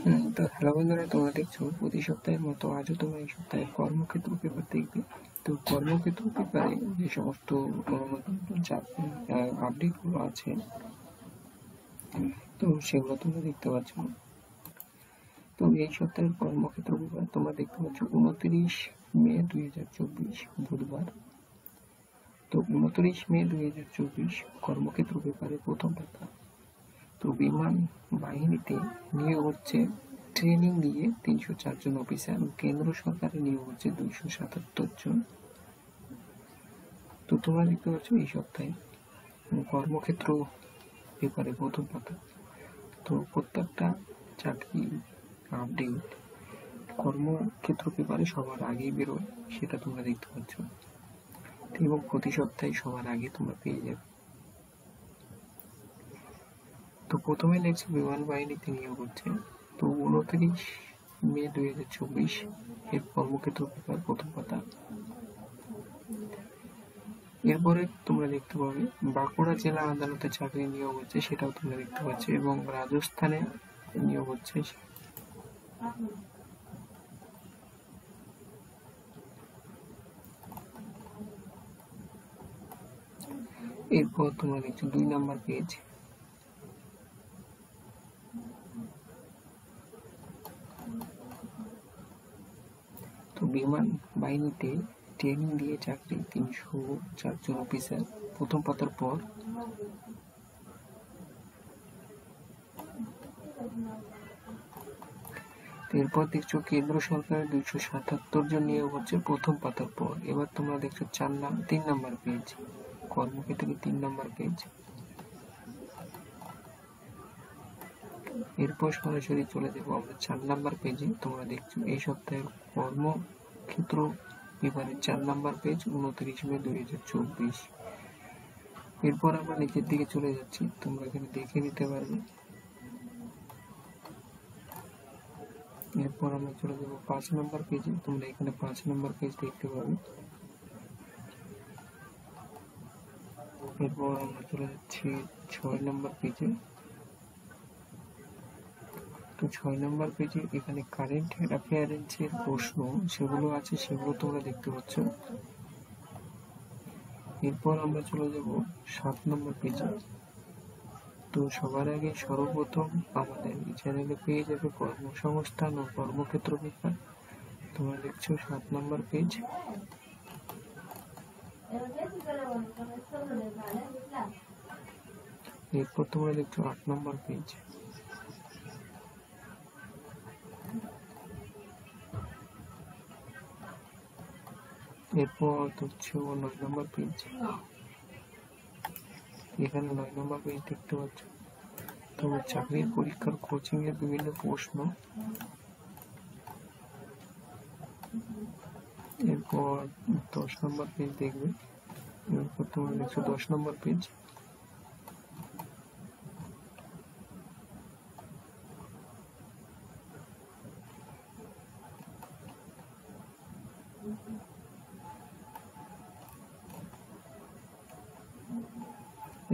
তো হ্যালো বন্ধুরা, তোমরা দেখছো প্রতি সপ্তাহের মতো আজও তোমরা এই সপ্তাহে কর্মক্ষেত্র পেপার দেখবে। তো কর্মক্ষেত্র পেপারে যে সমস্ত আপডেটগুলো আছে তো সেগুলো তোমরা দেখতে পাচ্ছ। তো এই সপ্তাহের কর্মক্ষেত্র পেপার তোমরা দেখতে পাচ্ছ 29 মে 2024 বুধবার। তো 29 মে 2024 কর্মক্ষেত্র পেপারে প্রথম পাতা। তো বিমান বাহিনীতে নিয়োগ হচ্ছে ট্রেনিং দিয়ে 304 জন অফিসার, কেন্দ্র সরকারের নিয়োগ হচ্ছে 277 জন। তো তোমরা দেখতে পাচ্ছ এই সপ্তাহে কর্মক্ষেত্র পেপারে প্রথম পাতা। তো প্রত্যেকটা চাকরি আপডেট কর্মক্ষেত্র পেপারে সবার আগেই বেরোয়, সেটা তোমরা দেখতে পাচ্ছ এবং প্রতি সপ্তাহে সবার আগে তোমরা পেয়ে যাবে। তো প্রথমে লেখছে বিমান বাহিনীতে নিয়োগ হচ্ছে। তো 29 মে 2024 এর কর্মক্ষেত্র পেপার প্রথম পাতা। এরপরে তোমরা দেখতে পাবে বাঁকুড়া জেলা আদালতে চাকরি নিয়োগ হচ্ছে, সেটাও তোমরা দেখতে পাচ্ছ, এবং রাজস্থানে নিয়োগ হচ্ছে। এরপর তোমরা দেখছো 2 নম্বর পেজ। তো বিমান বাহিনীতে ট্রেনিং দিয়ে চাকরি 304 জন অফিসার, প্রথম পাতার পর এরপর দেখছো কেন্দ্র সরকারের 277 জন নিয়োগ হচ্ছে, প্রথম পাতার পর। এবার তোমরা দেখছো 3 নম্বর পেজ, কর্মক্ষেত্রে 3 নম্বর পেজ। এরপর সরাসরি চলে যাবো আমরা 4 নম্বর পেজে। তোমরা দেখছো এই সপ্তাহের কর্মক্ষেত্র পেপারের 4 নম্বর পেজ, 29 মে 2024। এরপর আমরা নিচের দিকে চলে যাচ্ছি, তোমরা এখানে দেখে নিতে পারবে। এরপর আমরা চলে যাবো 5 নম্বর পেজে। তোমরা এখানে 5 নম্বর পেজ দেখতে পাবে। এরপর আমরা চলে যাচ্ছি 6 নম্বর পেজে। তো 6 নম্বর পেজে এখানে কারেন্ট অ্যাফেয়ারেন্সের প্রশ্ন সেগুলো আছে, সেগুলো তোমরা দেখতে পাচ্ছ। এরপর আমরা চলে যাব 7 নম্বর পেজে। তো সবার আগে সর্বপ্রথম আমাদের এই চ্যানেলে পেয়ে যাবে কর্মসংস্থান ও কর্মক্ষেত্র পেপার। তোমরা দেখছো 7 নম্বর পেজ। এরপর তোমরা দেখছো 8 নম্বর পেজ। এরপর দেখছো 9 নম্বর পেজ। এখানে 9 নম্বর পেজ দেখতে পাচ্ছ তোমরা চাকরির পরীক্ষার কোচিং এর বিভিন্ন প্রশ্ন। এরপর 10 নম্বর পেজ দেখবে। এরপর তোমরা দেখছো 10 নম্বর পেজ।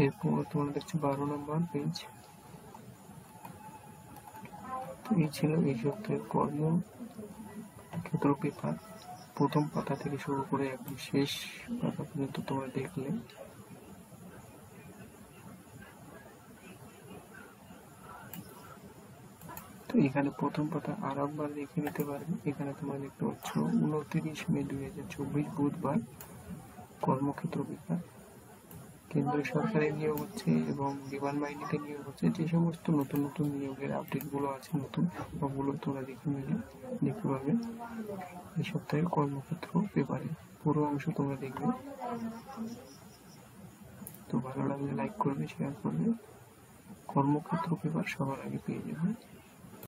এরপর তোমরা দেখছো 12 নম্বর পেজ। এই ছিল এই সপ্তাহের কর্মক্ষেত্র পেপার প্রথম পাতা থেকে শুরু করে একদম শেষ পাতা পর্যন্ত তোমরা দেখলে। তো এখানে প্রথম পাতা আর একবার দেখে নিতে পারবে। এখানে তোমরা দেখতে পাচ্ছ 29 মে 2024 বুধবার কর্মক্ষেত্র পেপার। কেন্দ্র সরকারের নিয়োগ হচ্ছে এবং বিমান বাহিনীতে নিয়োগ হচ্ছে। যে সমস্ত নতুন নতুন নিয়োগের আপডেটগুলো আছে নতুন, সবগুলো তোমরা দেখতে পাবে এই সপ্তাহের কর্মক্ষেত্র পেপারে। পুরো অংশ তোমরা দেখবে। তো ভালো লাগলে লাইক করবে, শেয়ার করবে। কর্মক্ষেত্র পেপার সবার আগে পেয়ে যাবে।